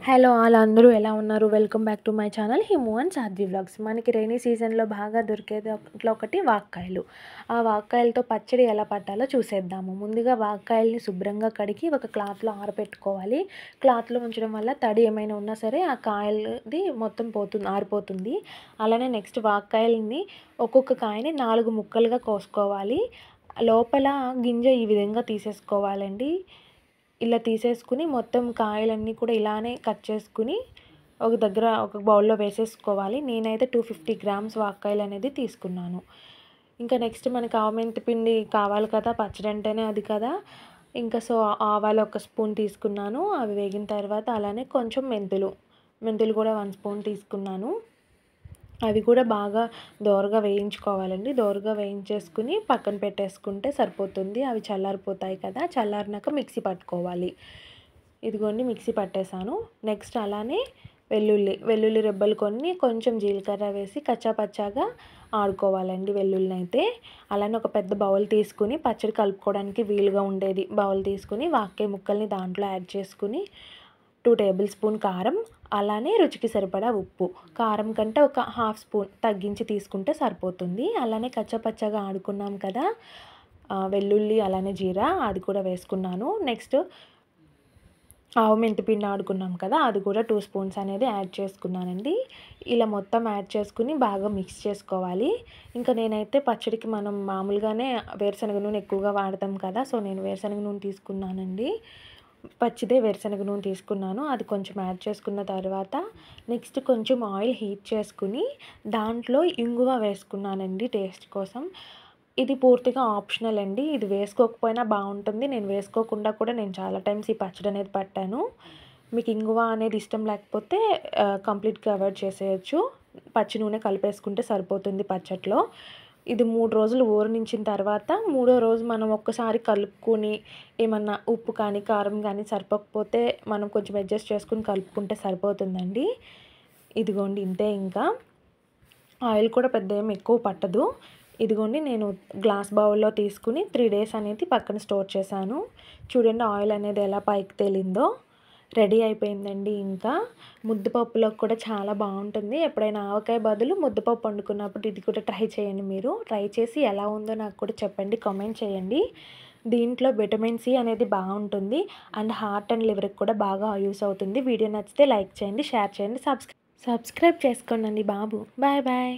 Hello all అందరూ ఎలా ఉన్నారు? Welcome back to my channel Himu and Sadhvi vlogs. మనకి రైనీ సీజన్‌లో బాగా దొరికేది ఒకటి వాక్కాయలు. ఆ వాక్కాయలతో పచ్చడి ఎలా పట్టాలో చూసేద్దాము. ముందుగా వాక్కాయల్ని శుభ్రంగా కడిగి ఒక క్లాత్‌లో ఆరబెట్టుకోవాలి. క్లాత్‌లో ఉంచడం వల్ల తడి ఏమైనా ఉన్నా సరే ఆ కాయలది మొత్తం ఆరిపోతుంది. అలానే నెక్స్ట్ వాక్కాయల్ని ఒక్కొక్క కాయని 4 ముక్కలుగా కోసుకోవాలి. లోపల గింజ ఈ విధంగా తీసేసుకోవాలండి. ఇలా తీసేసుకుని మొత్తం కాయలన్నీ కూడా ఇలానే కట్ చేసుకుని ఒక బౌల్‌లో వేసేసుకోవాలి. నేనైతే 250 గ్రామ్స్ వాక్కాయలు అనేది తీసుకున్నాను. ఇంకా నెక్స్ట్ మనకి ఆవమెంతి పిండి కావాలి కదా! పచ్చడి అంటేనే అది కదా! సో, ఆవాలు ఒక స్పూన్ తీసుకున్నాను. అవి వేగిన తర్వాత అలానే కొంచెం మెంతులు కూడా 1 స్పూన్ తీసుకున్నాను. అవి కూడా బాగా దోరగా వేయించుకోవాలండి. దోరగా వేయించేసుకుని పక్కన పెట్టేసుకుంటే సరిపోతుంది. అవి చల్లారిపోతాయి కదా! చల్లారినాక మిక్సీ పట్టుకోవాలి. ఇదిగోండి మిక్సీ పట్టేసాను. నెక్స్ట్ అలానే వెల్లుల్లి రెబ్బలు కొన్ని, కొంచెం జీలకర్ర వేసి కచ్చా పచ్చాగా ఆడుకోవాలండి వెల్లుల్లినైతే. అలానే ఒక పెద్ద బౌల్ తీసుకుని పచ్చడి కలుపుకోవడానికి వీలుగా ఉండేది బౌల్ తీసుకుని వాక్కాయ ముక్కల్ని దాంట్లో యాడ్ చేసుకుని 2 టేబుల్ స్పూన్ కారం, అలానే రుచికి సరిపడా ఉప్పు. కారం కంటే ఒక హాఫ్ స్పూన్ తగ్గించి తీసుకుంటే సరిపోతుంది. అలానే కచ్చాపచ్చాగా ఆడుకున్నాం కదా! వెల్లుల్లి అలానే జీరా అది కూడా వేసుకున్నాను. నెక్స్ట్ మెంతి పిండి ఆడుకున్నాం కదా! అది కూడా 2 స్పూన్స్ అనేది యాడ్ చేసుకున్నానండి. ఇలా మొత్తం యాడ్ చేసుకుని బాగా మిక్స్ చేసుకోవాలి. ఇంకా నేనైతే పచ్చడికి మనం మామూలుగానే వేరుశనగ నూనె ఎక్కువగా వాడతాం కదా! సో, నేను వేరుశనగ నూనె తీసుకున్నానండి. పచ్చిదే వేరుశనగ నూనె తీసుకున్నాను. అది కొంచెం యాడ్ చేసుకున్న తర్వాత నెక్స్ట్ కొంచెం ఆయిల్ హీట్ చేసుకుని దాంట్లో ఇంగువ వేసుకున్నానండి టేస్ట్ కోసం. ఇది పూర్తిగా ఆప్షనల్ అండి. ఇది వేసుకోకపోయినా బావుంటుంది. నేను వేసుకోకుండా కూడా నేను చాలా టైమ్స్ ఈ పచ్చడి అనేది పట్టాను. మీకు ఇంగువ అనేది ఇష్టం లేకపోతే కంప్లీట్‌గా అవాయిడ్ చేసేయొచ్చు. పచ్చి నూనె కలిపేసుకుంటే సరిపోతుంది పచ్చడిలో. ఇది 3 రోజులు ఊరనించిన తర్వాత మూడో రోజు మనం ఒక్కసారి కలుపుకొని ఏమన్నా ఉప్పు కానీ, కారం కానీ సరిపోకపోతే మనం కొంచెం అడ్జస్ట్ చేసుకొని కలుపుకుంటే సరిపోతుందండి. ఇదిగోండి ఇంతే ఇంకా. ఆయిల్ కూడా పెద్ద ఏమి ఎక్కువ పట్టదు. ఇదిగోండి నేను గ్లాస్ బౌల్‌లో తీసుకుని 3 డేస్ అనేది పక్కన స్టోర్ చేశాను. చూడండి ఆయిల్ అనేది ఎలా పైకి తేలిందో. రెడీ అయిపోయిందండి ఇంకా. ముద్దపప్పులోకి కూడా చాలా బావుంటుంది. ఎప్పుడైనా ఆవకాయ బదులు ముద్దపప్పు వండుకున్నప్పుడు ఇది కూడా ట్రై చేయండి మీరు. ట్రై చేసి ఎలా ఉందో నాకు కూడా చెప్పండి. కామెంట్ చేయండి. దీంట్లో విటమిన్ సి అనేది బావుంటుంది. అండ్ హార్ట్ అండ్ లివర్‌కి కూడా బాగా యూజ్ అవుతుంది. వీడియో నచ్చితే లైక్ చేయండి, షేర్ చేయండి, సబ్స్క్రైబ్ చేసుకోండి బాబు. Bye bye.